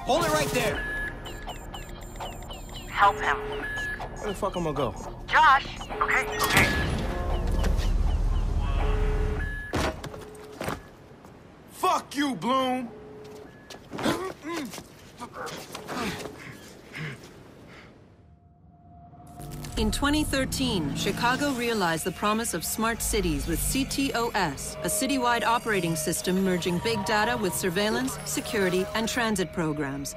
Hold it right there. Help him. Where the fuck am I gonna go? Josh! Okay. Fuck you, Bloom! In 2013, Chicago realized the promise of smart cities with CTOS, a citywide operating system merging big data with surveillance, security, and transit programs.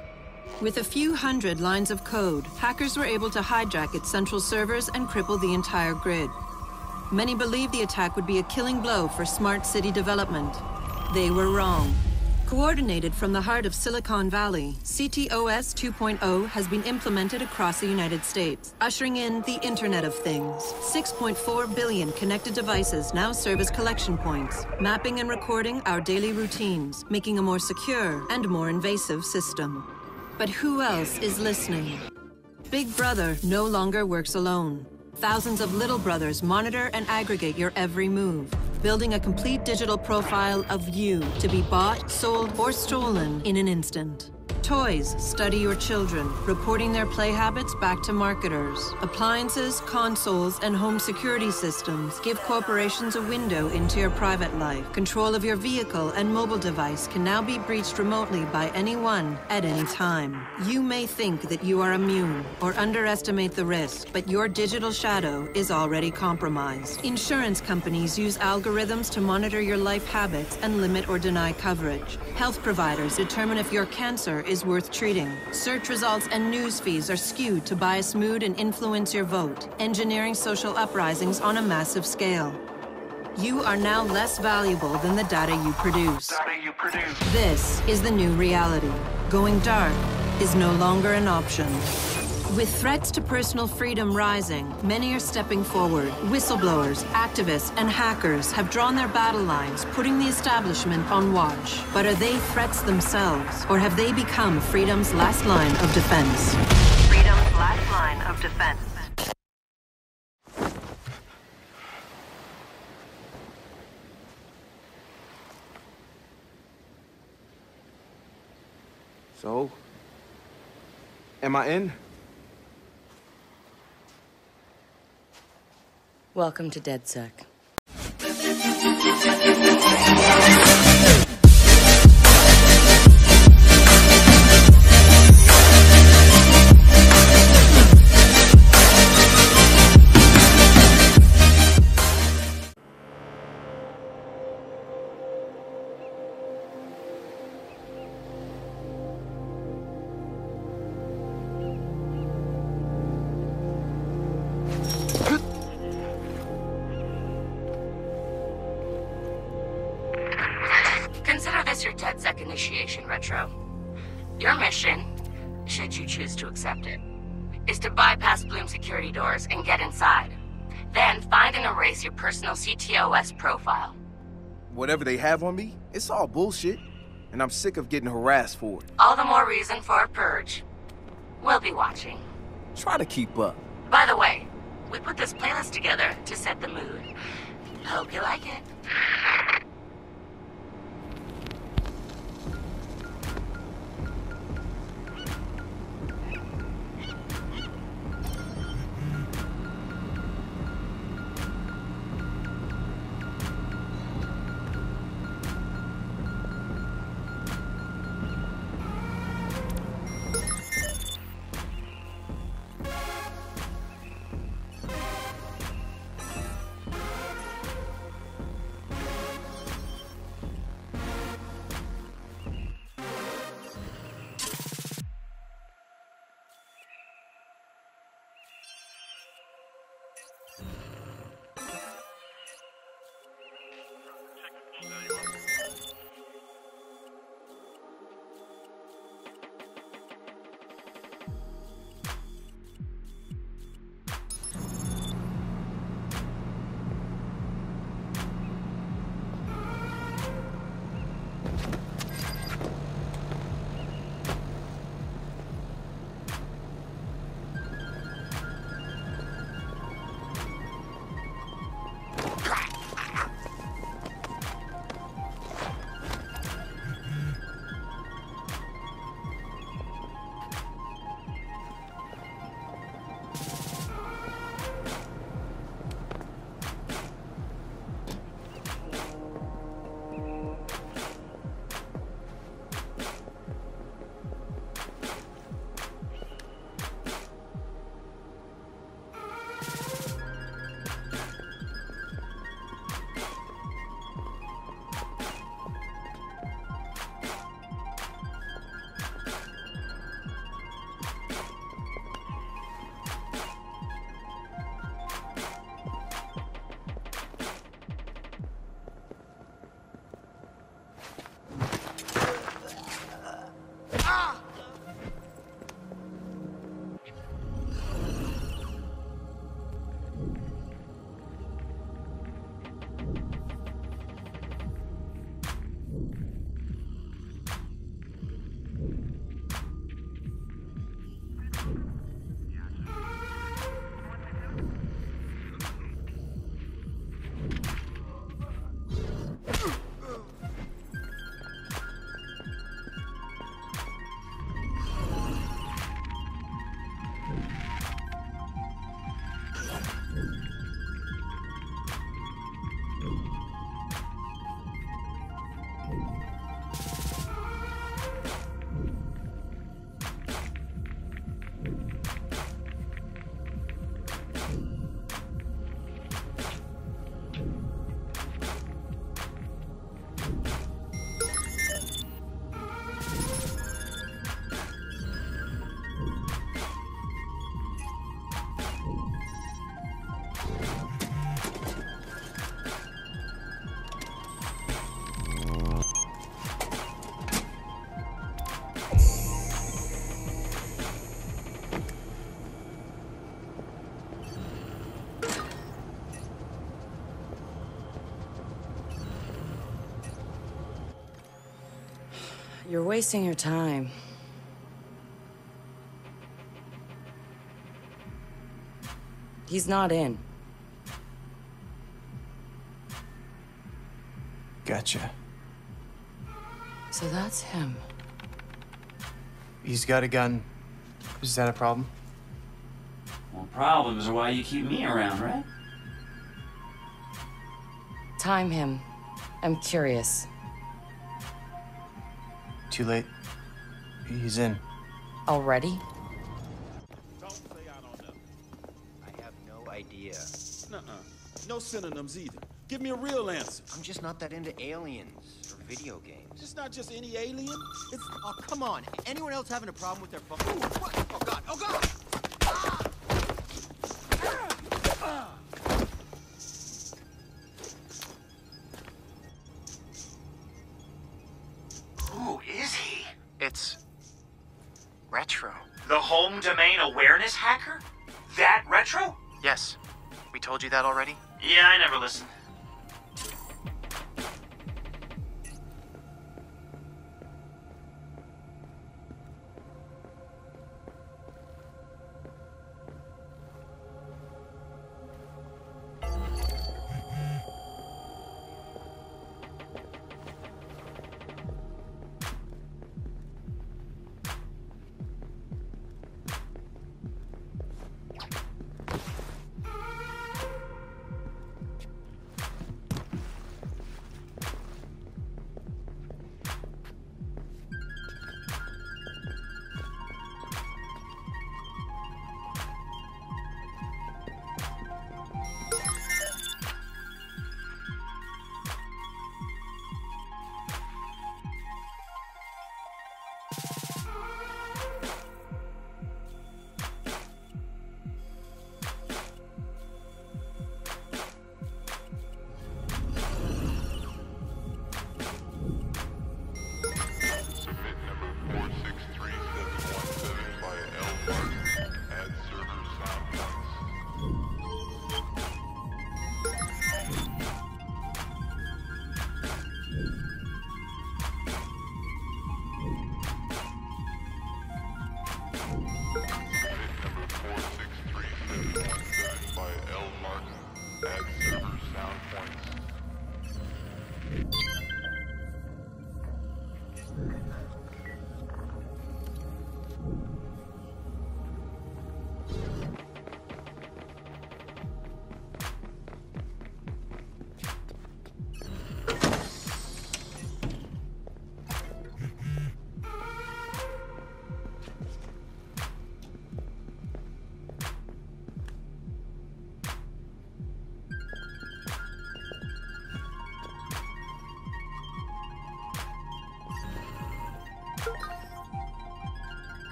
With a few hundred lines of code, hackers were able to hijack its central servers and cripple the entire grid. Many believed the attack would be a killing blow for smart city development. They were wrong. Coordinated from the heart of Silicon Valley, CTOS 2.0 has been implemented across the United States, ushering in the Internet of Things. 6.4 billion connected devices now serve as collection points, mapping and recording our daily routines, making a more secure and more invasive system. But who else is listening? Big Brother no longer works alone. Thousands of little brothers monitor and aggregate your every move, building a complete digital profile of you to be bought, sold, or stolen in an instant. Toys study your children, reporting their play habits back to marketers. Appliances, consoles, and home security systems give corporations a window into your private life. Control of your vehicle and mobile device can now be breached remotely by anyone at any time. You may think that you are immune or underestimate the risk, but your digital shadow is already compromised. Insurance companies use algorithms to monitor your life habits and limit or deny coverage. Health providers determine if your cancer is worth treating. Search results and news feeds are skewed to bias mood and influence your vote, engineering social uprisings on a massive scale. You are now less valuable than the data you produce. This is the new reality. Going dark is no longer an option. With threats to personal freedom rising, many are stepping forward. Whistleblowers, activists, and hackers have drawn their battle lines, putting the establishment on watch. But are they threats themselves, or have they become freedom's last line of defense? Freedom's last line of defense. So, am I in? Welcome to DedSec. Consider this your DedSec initiation, Retro. Your mission, should you choose to accept it, is to bypass Bloom's security doors and get inside. Then find and erase your personal CTOS profile. Whatever they have on me, it's all bullshit. And I'm sick of getting harassed for it. All the more reason for a purge. We'll be watching. Try to keep up. By the way, we put this playlist together to set the mood. Hope you like it. You're wasting your time. He's not in. Gotcha. So that's him. He's got a gun. Is that a problem? Well, problems are why you keep me around, right? Time him. I'm curious. Too late. He's in. Already? Don't say I don't know. I have no idea. Nuh-uh. No synonyms either. Give me a real answer. I'm just not that into aliens or video games. It's not just any alien. It's... Oh, come on. Anyone else having a problem with their phone? Ooh, what? Oh, God. Oh, God! Ah! Ah! Who is he? It's... Retro. The home domain awareness hacker? That Retro? Yes. We told you that already? Yeah, I never listened.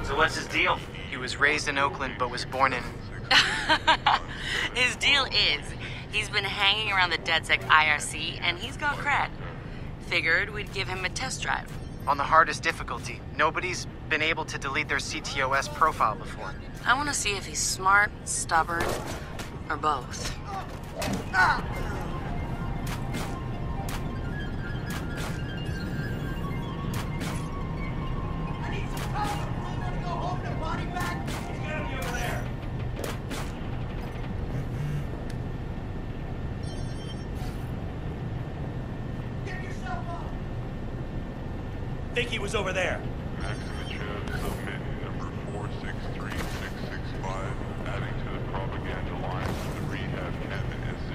So what's his deal? He was raised in Oakland, but was born in... His deal is, he's been hanging around the DedSec IRC, and he's got cred. Figured we'd give him a test drive. on the hardest difficulty. Nobody's been able to delete their CTOS profile before. I want to see if he's smart, stubborn, or both. Think he was over there. Submit number 463665, adding to the propaganda line of the rehab cabin S02.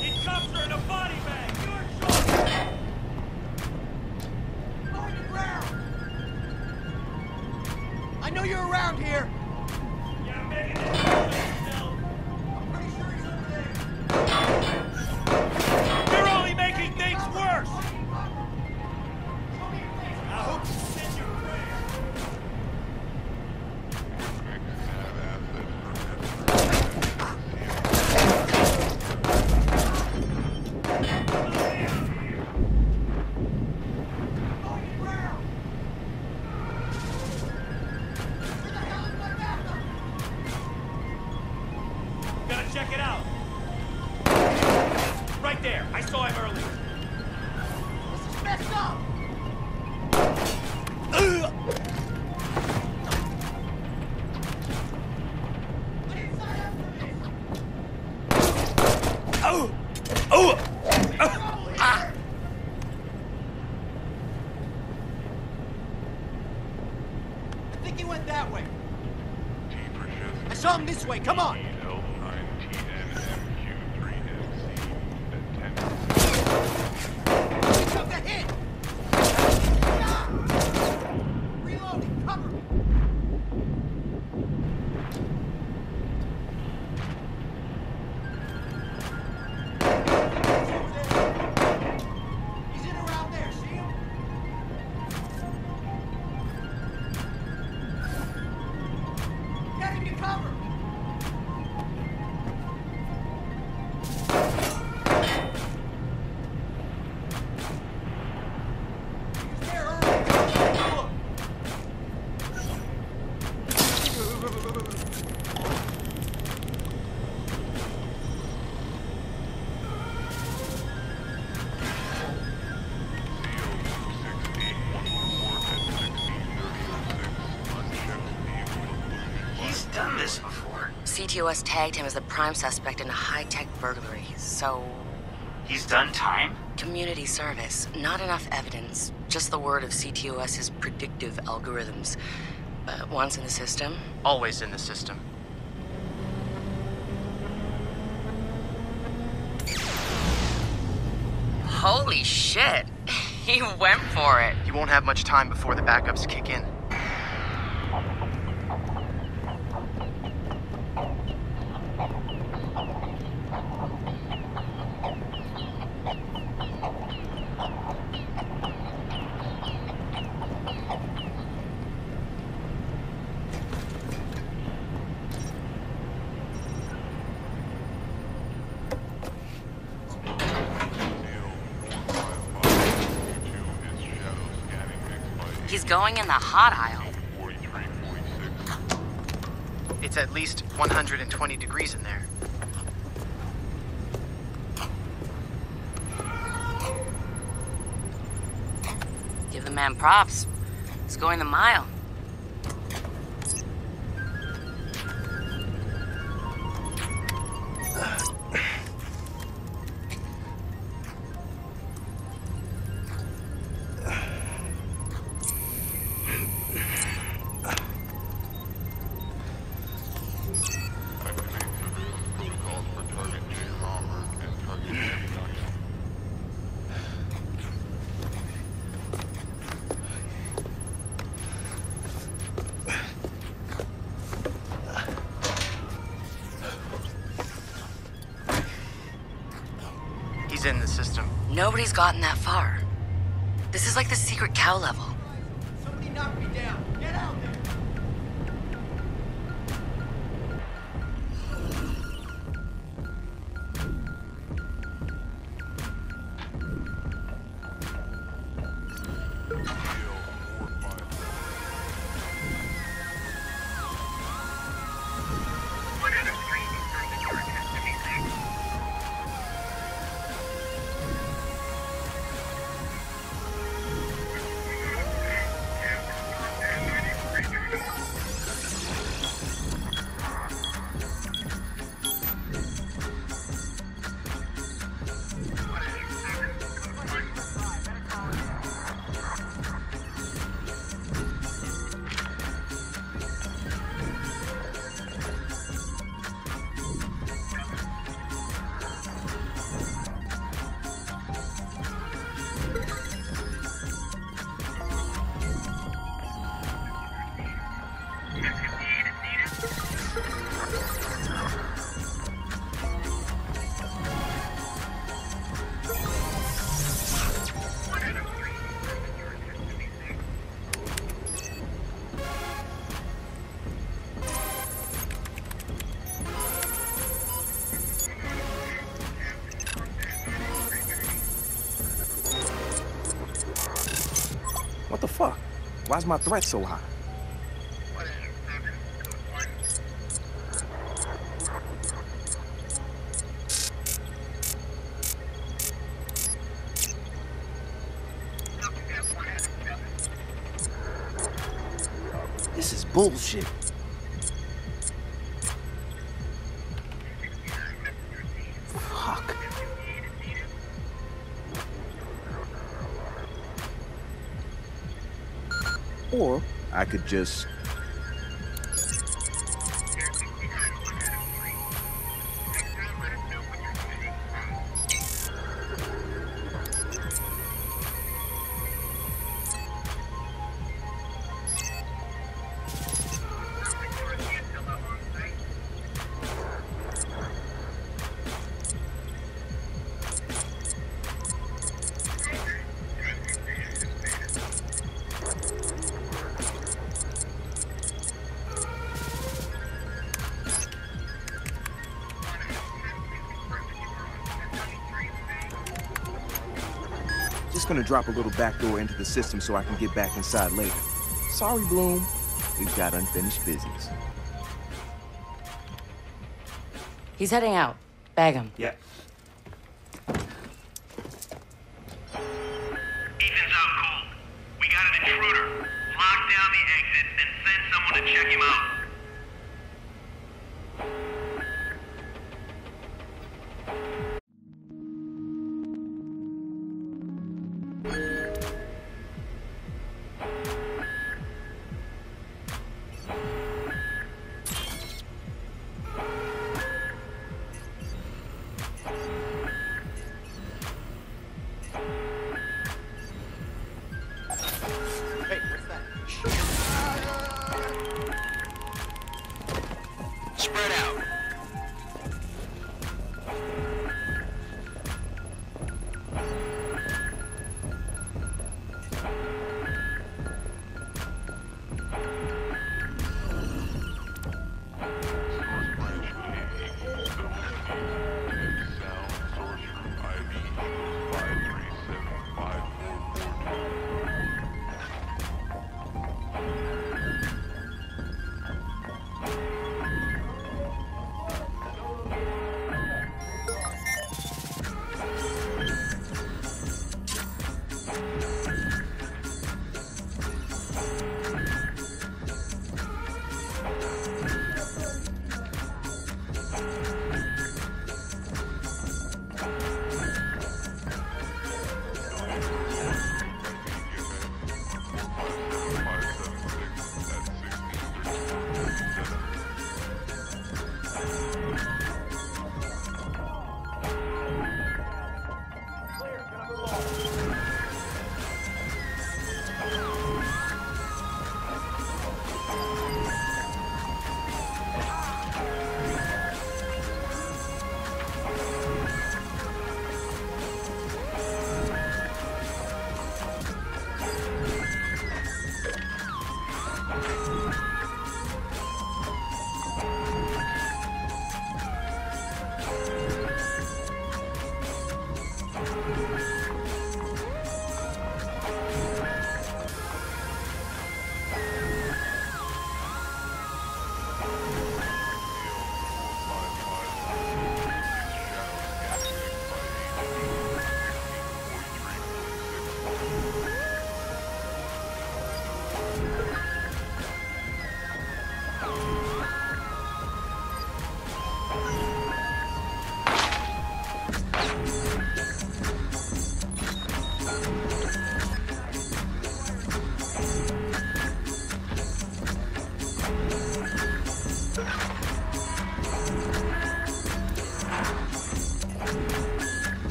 He cuffs her in a body bag. You're in charge. On the ground! I know you're around here! Yeah, Megan, I'm pretty sure he's over there. You're only making things worse. I hope you send your prayer. Come this way, come on! Took a hit! Ah! Reloading, cover me! He's in around there, see him? Get him to cover! He's there early. Look. He's done this before. CTOS tagged him as the prime suspect in a high-tech burglary, so... He's done time? Community service. Not enough evidence. Just the word of CTOS's predictive algorithms. Once in the system... Always in the system. Holy shit! He went for it. You won't have much time before the backups kick in. He's going in the hot aisle. It's at least 120 degrees in there. Give the man props. He's going the mile. He's in the system. Nobody's gotten that far. This is like the secret cow level. Somebody knock me down. Get out there. What the fuck? Why's my threat so high? This is bullshit. Fuck. Or I could just... Just gonna drop a little backdoor into the system so I can get back inside later. Sorry, Bloom. We've got unfinished business. He's heading out. Bag him. Yeah. Ethan's out cold. We got an intruder. Lock down the exit and send someone to check him out. Spread out.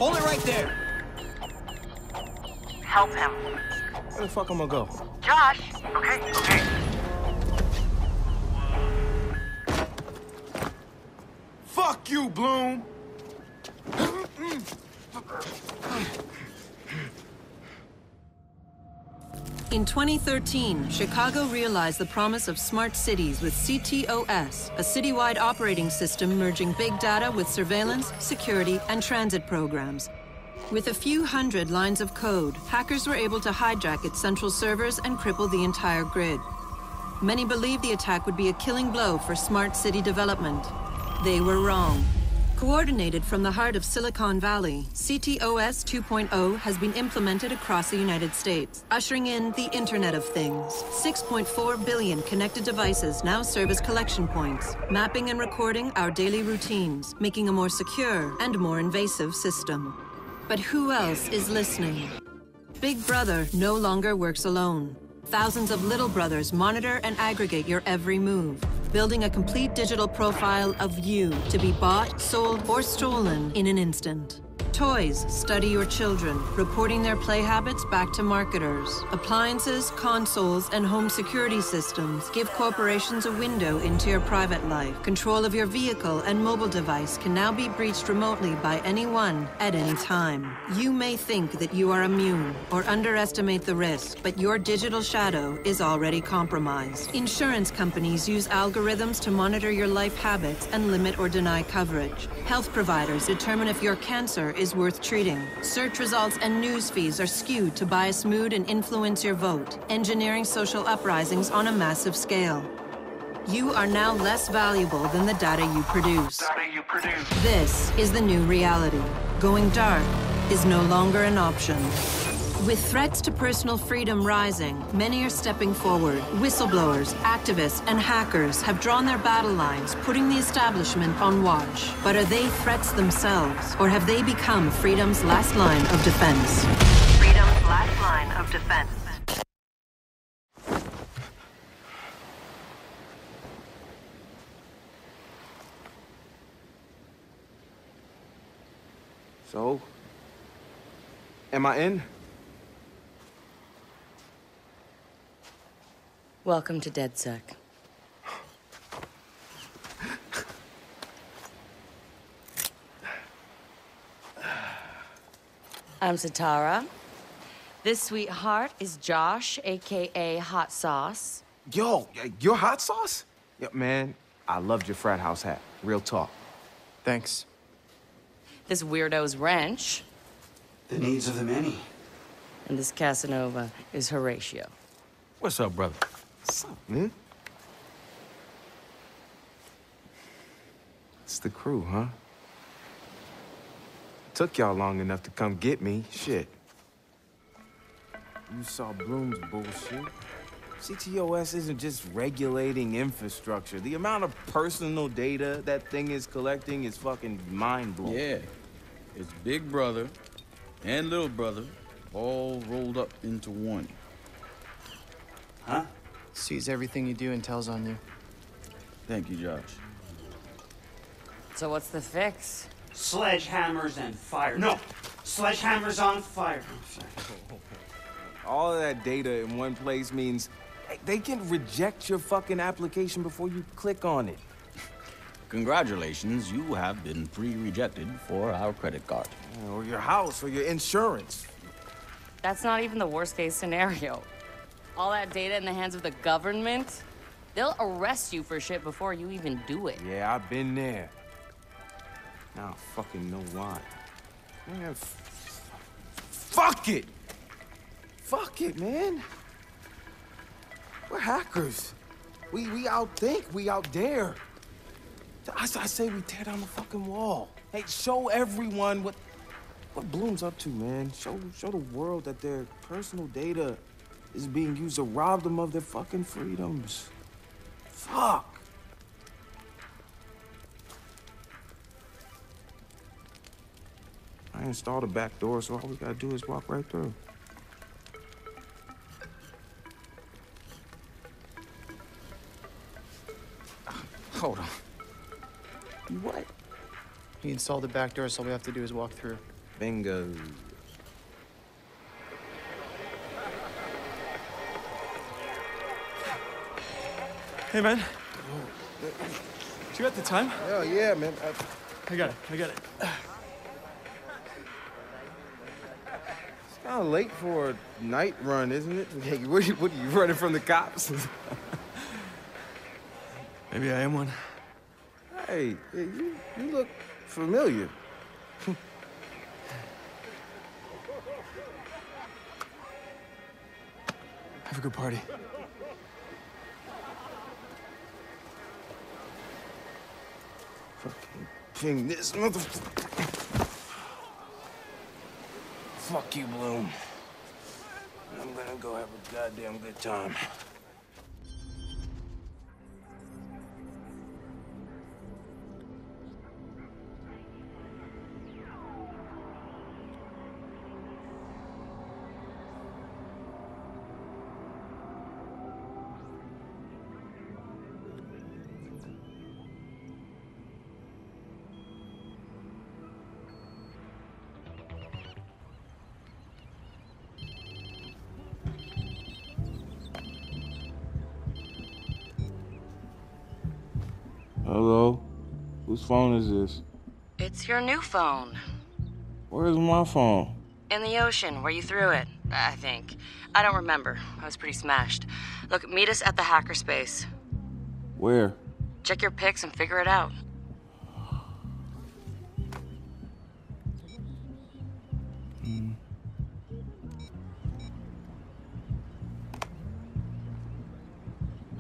Hold it right there. Help him. Where the fuck am I gonna go? Josh! Okay. Fuck you, Bloom! In 2013, Chicago realized the promise of smart cities with CTOS, a citywide operating system merging big data with surveillance, security, and transit programs. With a few hundred lines of code, hackers were able to hijack its central servers and cripple the entire grid. Many believed the attack would be a killing blow for smart city development. They were wrong. Coordinated from the heart of Silicon Valley, CTOS 2.0 has been implemented across the United States, ushering in the Internet of Things. 6.4 billion connected devices now serve as collection points, mapping and recording our daily routines, making a more secure and more invasive system. But who else is listening? Big Brother no longer works alone. Thousands of little brothers monitor and aggregate your every move, building a complete digital profile of you to be bought, sold, or stolen in an instant. toys study your children, reporting their play habits back to marketers. Appliances, consoles, and home security systems give corporations a window into your private life. Control of your vehicle and mobile device can now be breached remotely by anyone at any time. You may think that you are immune or underestimate the risk, but your digital shadow is already compromised. Insurance companies use algorithms to monitor your life habits and limit or deny coverage. Health providers determine if your cancer is worth treating. Search results and news feeds are skewed to bias mood and influence your vote, engineering social uprisings on a massive scale. You are now less valuable than the data you produce. This is the new reality. Going dark is no longer an option. With threats to personal freedom rising, many are stepping forward. Whistleblowers, activists, and hackers have drawn their battle lines, putting the establishment on watch. But are they threats themselves, or have they become freedom's last line of defense? Freedom's last line of defense. So, am I in? Welcome to DedSec. I'm Satara. This sweetheart is Josh, aka Hot Sauce. Yo, your hot sauce? Yeah, man, I loved your frat house hat. Real talk. Thanks. This weirdo's Wrench. The needs of the many. And this Casanova is Horatio. What's up, brother? What's up, man? It's the crew, huh? Took y'all long enough to come get me. Shit. You saw Bloom's bullshit. CTOS isn't just regulating infrastructure. The amount of personal data that thing is collecting is fucking mind-blowing. Yeah. It's Big Brother and Little Brother all rolled up into one. Huh? Sees everything you do and tells on you. Thank you, Josh. So what's the fix? Sledgehammers and fire. No! Sledgehammers on fire. All of that data in one place means they can reject your fucking application before you click on it. Congratulations, you have been pre-rejected for our credit card. Or your house, or your insurance. That's not even the worst case scenario. All that data in the hands of the government, they'll arrest you for shit before you even do it. Yeah, I've been there. Now I fucking know why. Man, fuck it! Fuck it, man. We're hackers. We outthink, we out dare. I say we tear down the fucking wall. Hey, show everyone what Bloom's up to, man. Show the world that their personal data is being used to rob them of their fucking freedoms. Fuck. I installed a back door, so all we gotta do is walk right through. Hold on. What? He installed the back door, so all we have to do is walk through. Bingo. Hey, man. You got the time? Hell yeah, man. I got it. It's kind of late for a night run, isn't it? Hey, what are you running from the cops? Maybe I am one. Hey, you look familiar. Have a good party. Fucking ping this motherfucker. Fuck you, Bloom. I'm gonna go have a goddamn good time. Hello? Whose phone is this? It's your new phone. Where's my phone? In the ocean, where you threw it, I think. I don't remember. I was pretty smashed. Look, meet us at the hackerspace. Where? Check your pics and figure it out.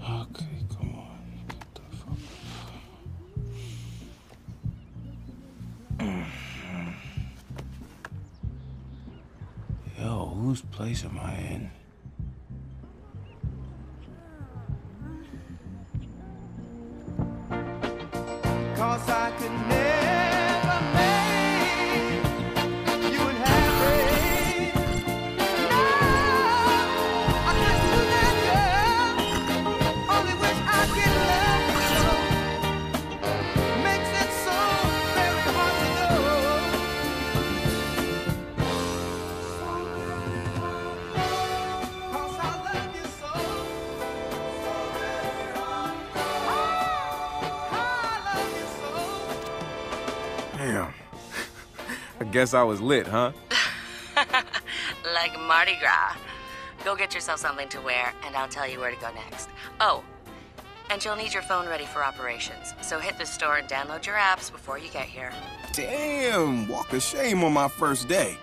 Okay, come on. Get the fuck up. Yo, whose place am I in? Cause I could never make you unhappy. No, I can't do that, girl. Only wish I could love you so. Makes it so very hard to know. Cause I love you so. Damn. I guess I was lit, huh? Like Mardi Gras. Go get yourself something to wear, and I'll tell you where to go next. Oh, and you'll need your phone ready for operations, so hit the store and download your apps before you get here. Damn, walk of shame on my first day.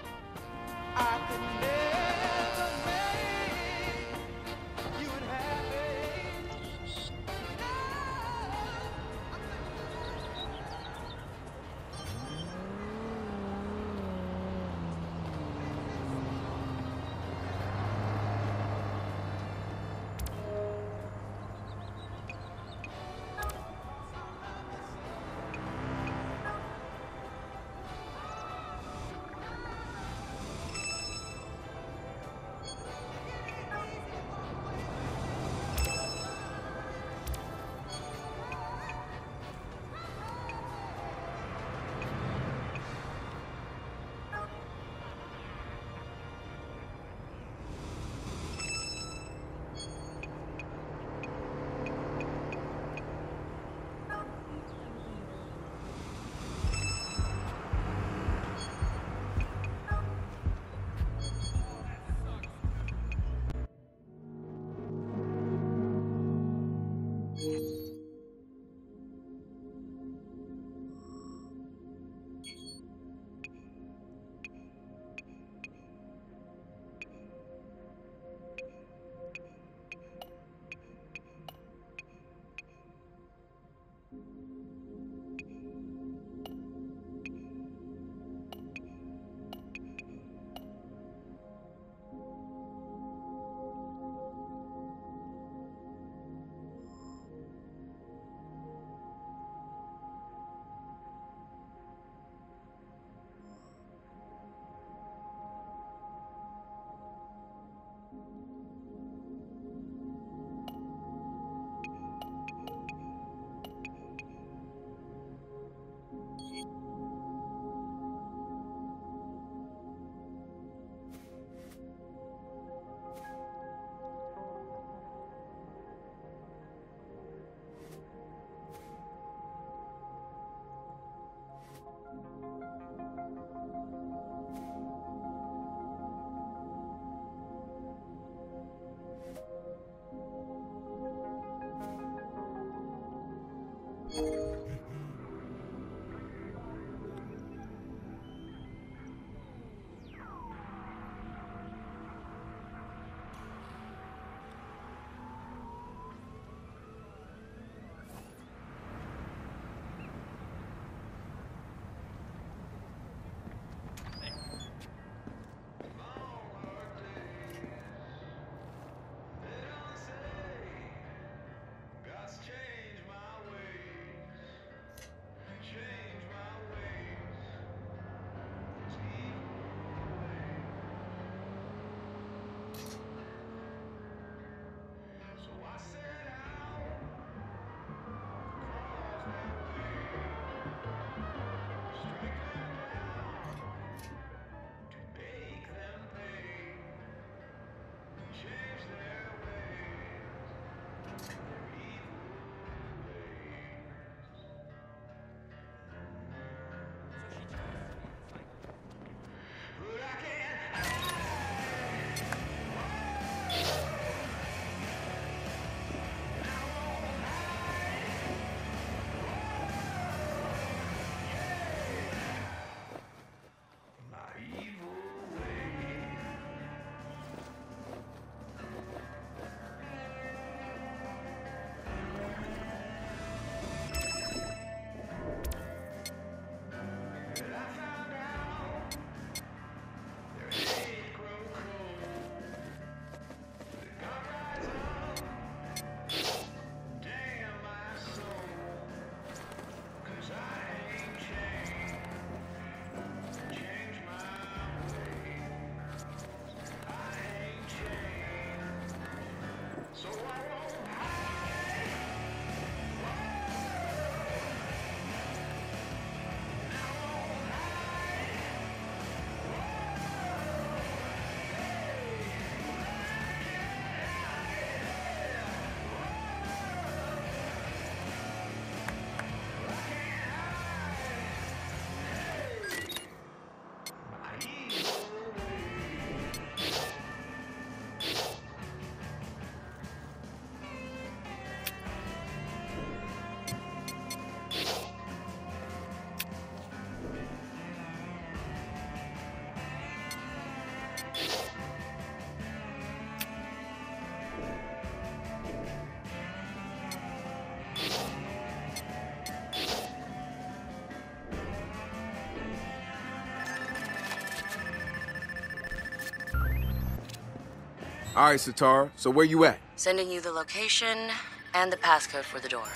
All right, Satara, so where you at? Sending you the location and the passcode for the door.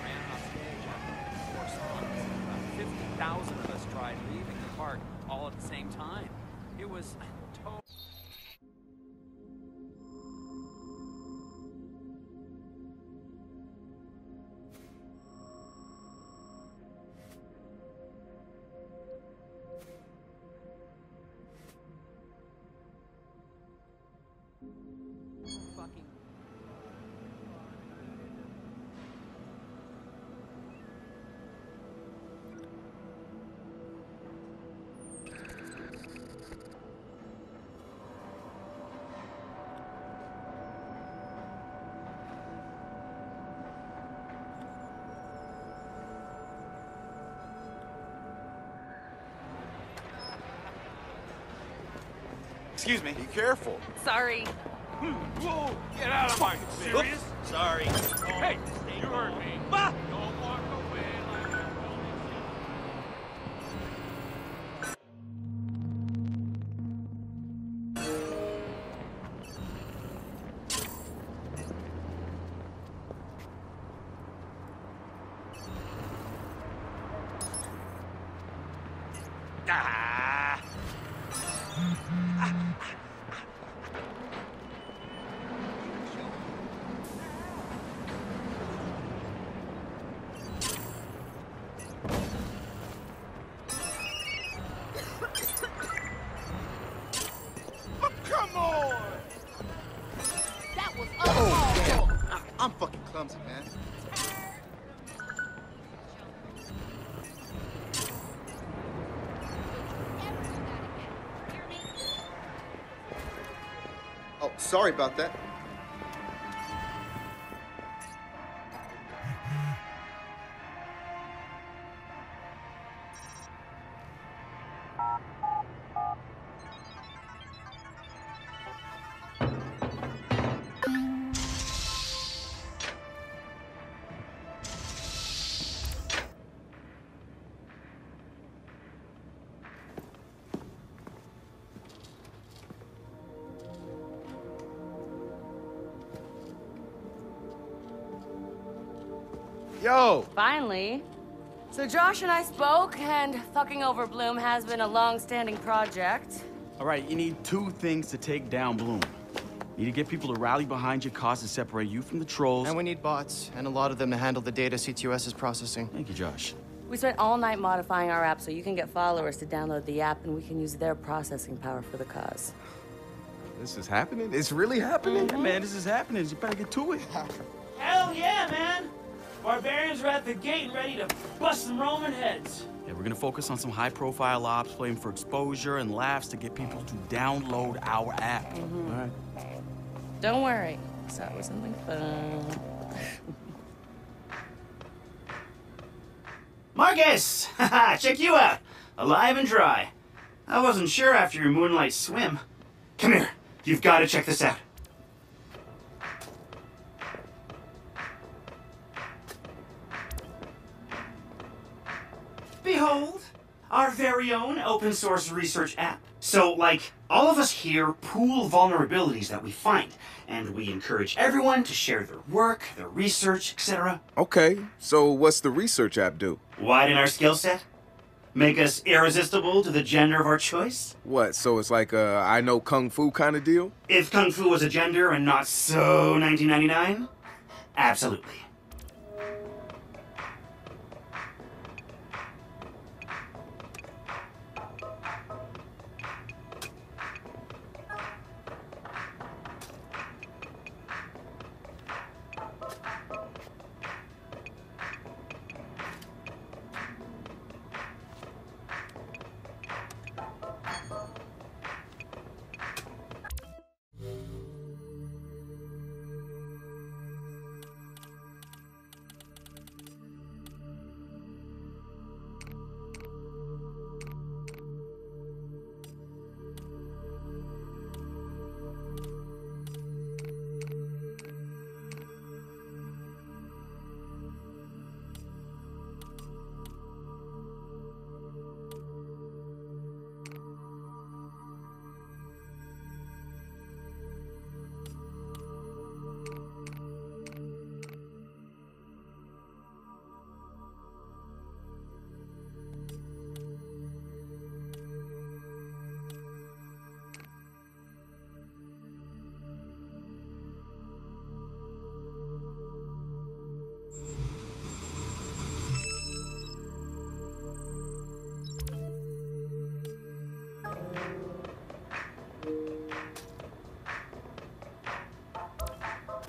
Ran off stage after 4 songs. About 50,000 of us tried leaving the park all at the same time. It was total. Fucking. Excuse me. Be careful. Sorry. Whoa! Get out of my serious? Sorry. Hey, you heard me. Ah! Don't walk away like that. Ah. Come on! That was oh, damn. I'm fucking clumsy, man. Oh, sorry about that. Yo! Finally. So Josh and I spoke, and fucking over Bloom has been a long-standing project. All right, you need 2 things to take down Bloom. You need to get people to rally behind your cause and separate you from the trolls. And we need bots, and a lot of them to handle the data CTOS is processing. Thank you, Josh. We spent all night modifying our app so you can get followers to download the app, and we can use their processing power for the cause. This is happening? It's really happening? Yeah, man, this is happening. You better get to it. Hell yeah, man! Barbarians are at the gate and ready to bust some Roman heads. Yeah, we're gonna focus on some high-profile ops, playing for exposure and laughs to get people to download our app. All right. Don't worry. Start with something fun. Marcus! Haha, check you out. Alive and dry. I wasn't sure after your moonlight swim. Come here. You've got to check this out. Behold, our very own open source research app. So, like, all of us here pool vulnerabilities that we find, and we encourage everyone to share their work, their research, etc. Okay, so what's the research app do? Widen our skill set? Make us irresistible to the gender of our choice? What, so it's like a I know Kung Fu kind of deal? If Kung Fu was a gender and not so 1999? Absolutely.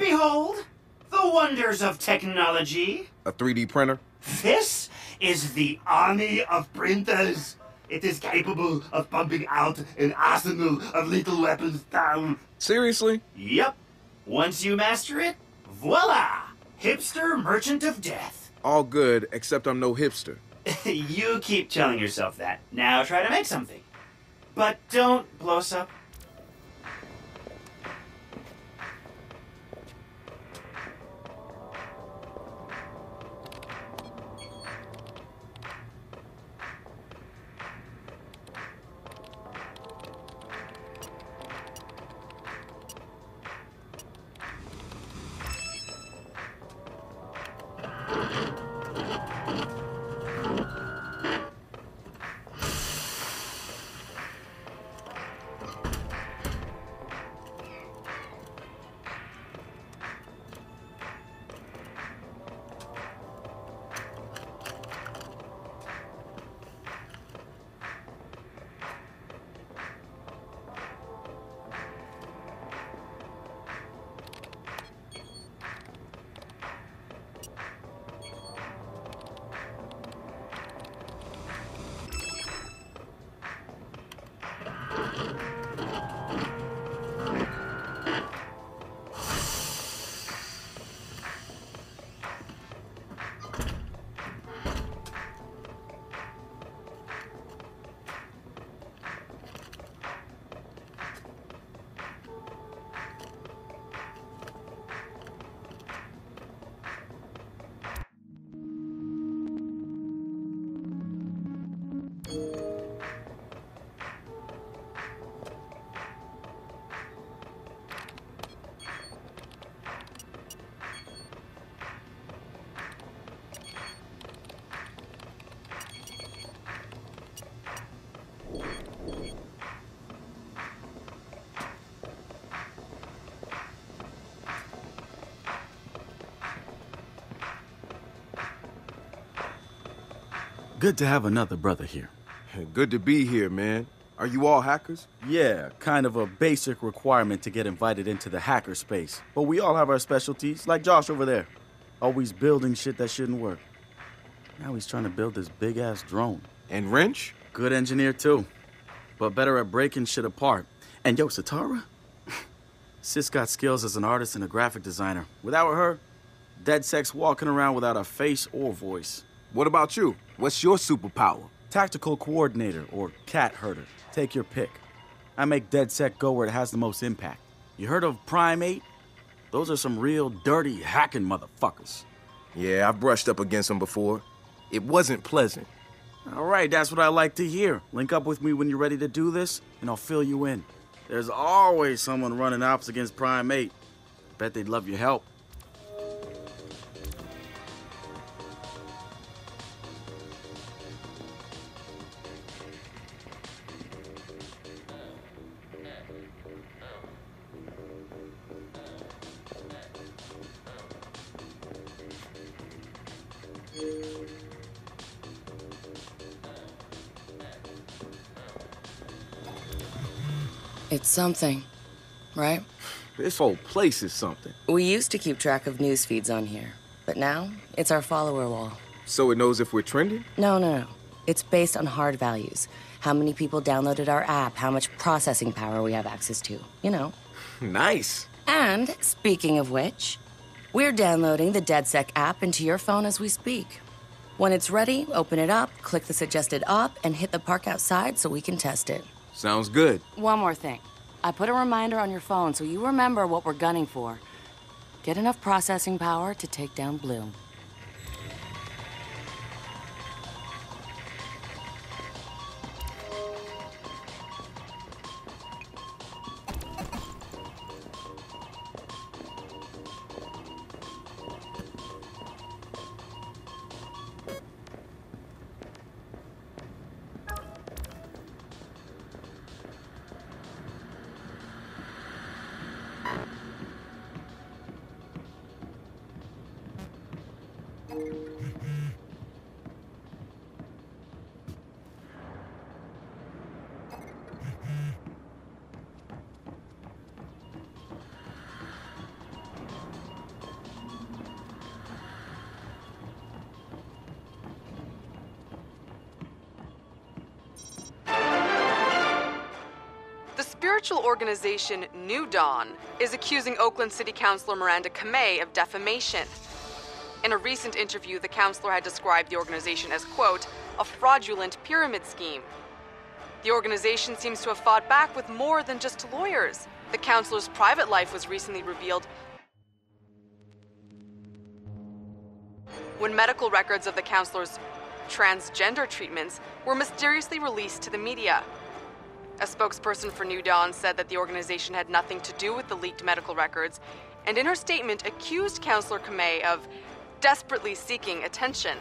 Behold, the wonders of technology. A 3D printer? This is the army of printers. It is capable of pumping out an arsenal of lethal weapons down. Seriously? Yep. Once you master it, voila! Hipster merchant of death. All good, except I'm no hipster. You keep telling yourself that. Now try to make something. But don't blow us up. Good to have another brother here. Good to be here, man. Are you all hackers? Yeah, kind of a basic requirement to get invited into the hacker space. But we all have our specialties, like Josh over there. Always building shit that shouldn't work. Now he's trying to build this big-ass drone. And Wrench? Good engineer, too. But better at breaking shit apart. And yo, Satara? Sis got skills as an artist and a graphic designer. Without her, DeadSec's walking around without a face or voice. What about you? What's your superpower? Tactical coordinator or cat herder. Take your pick. I make DeadSec go where it has the most impact. You heard of Prime 8? Those are some real dirty hacking motherfuckers. Yeah, I've brushed up against them before. It wasn't pleasant. All right, that's what I like to hear. Link up with me when you're ready to do this, and I'll fill you in. There's always someone running ops against Prime 8. Bet they'd love your help. It's something, right? This whole place is something. We used to keep track of news feeds on here, but now it's our follower wall. So it knows if we're trending? No. It's based on hard values. How many people downloaded our app, how much processing power we have access to, you know. Nice. And, speaking of which, we're downloading the DeadSec app into your phone as we speak. When it's ready, open it up, click the suggested op, and hit the park outside so we can test it. Sounds good. One more thing. I put a reminder on your phone so you remember what we're gunning for. Get enough processing power to take down Bloom. spiritual organization New Dawn is accusing Oakland City Councilor Miranda Kamei of defamation. In a recent interview, the councilor had described the organization as, quote, a fraudulent pyramid scheme. The organization seems to have fought back with more than just lawyers. The councilor's private life was recently revealed when medical records of the councilor's transgender treatments were mysteriously released to the media. A spokesperson for New Dawn said that the organization had nothing to do with the leaked medical records, and in her statement accused Councilor Kamei of desperately seeking attention.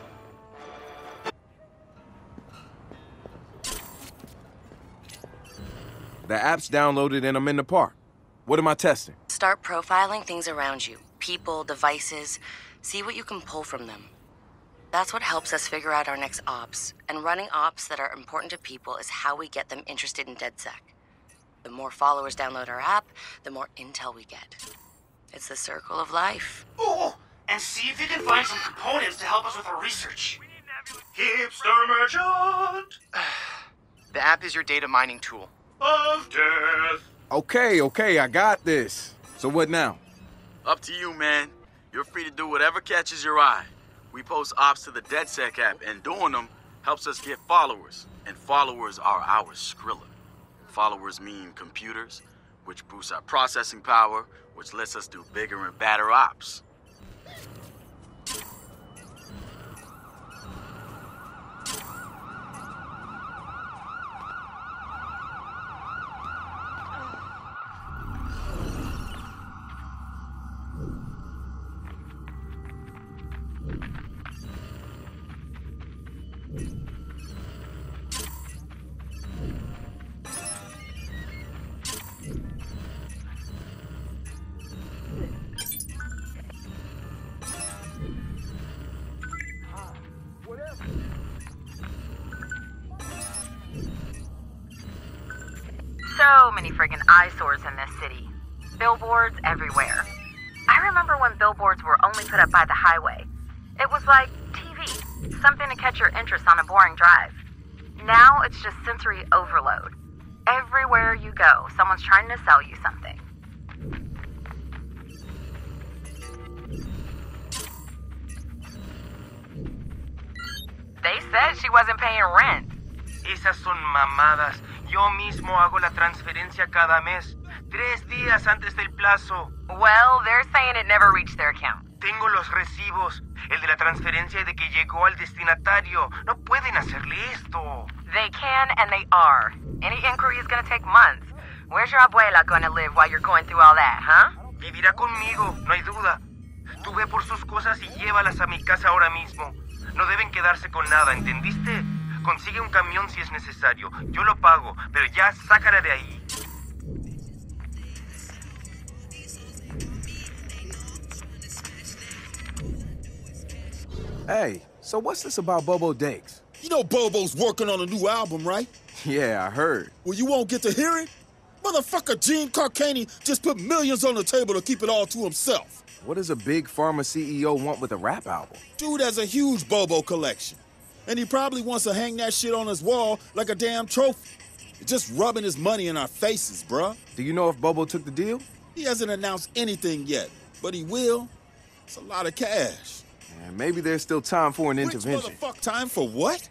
The app's downloaded and I'm in the park. What am I testing? Start profiling things around you. People, devices. See what you can pull from them. That's what helps us figure out our next ops. And running ops that are important to people is how we get them interested in DedSec. The more followers download our app, the more intel we get. It's the circle of life. Oh, and see if you can find some components to help us with our research. Hipster merchant! The app is your data mining tool. Of death. Okay, I got this. So what now? Up to you, man. You're free to do whatever catches your eye. We post ops to the DedSec app, and doing them helps us get followers. And followers are our Skrilla. Followers mean computers, which boosts our processing power, which lets us do bigger and badder ops. So many friggin' eyesores in this city. Billboards everywhere. I remember when billboards were only put up by the highway. It was like TV, something to catch your interest on a boring drive. Now it's just sensory overload. Everywhere you go, someone's trying to sell you something. They said she wasn't paying rent. Esas son mamadas. Yo mismo hago la transferencia cada mes, 3 días antes del plazo. Well, they're saying it never reached their account. Tengo los recibos, el de la transferencia y de que llegó al destinatario. No pueden hacerle esto. They can and they are. Any inquiry is gonna take months. Where's your abuela gonna live while you're going through all that, huh? Vivirá conmigo, no hay duda. Tú ve por sus cosas y llévalas a mi casa ahora mismo. No deben quedarse con nada, ¿entendiste? Consigue un camión si es necesario. Yo lo pago, pero ya sácala de ahí. Hey, so what's this about Bobo Dakes? You know Bobo's working on a new album, right? Yeah, I heard. Well, you won't get to hear it? Motherfucker Gene Carcani just put millions on the table to keep it all to himself. What does a big pharma CEO want with a rap album? Dude has a huge Bobo collection. And he probably wants to hang that shit on his wall like a damn trophy. Just rubbing his money in our faces, bruh. Do you know if Bobo took the deal? He hasn't announced anything yet, but he will. It's a lot of cash. And maybe there's still time for an intervention. Which motherfuck time for what?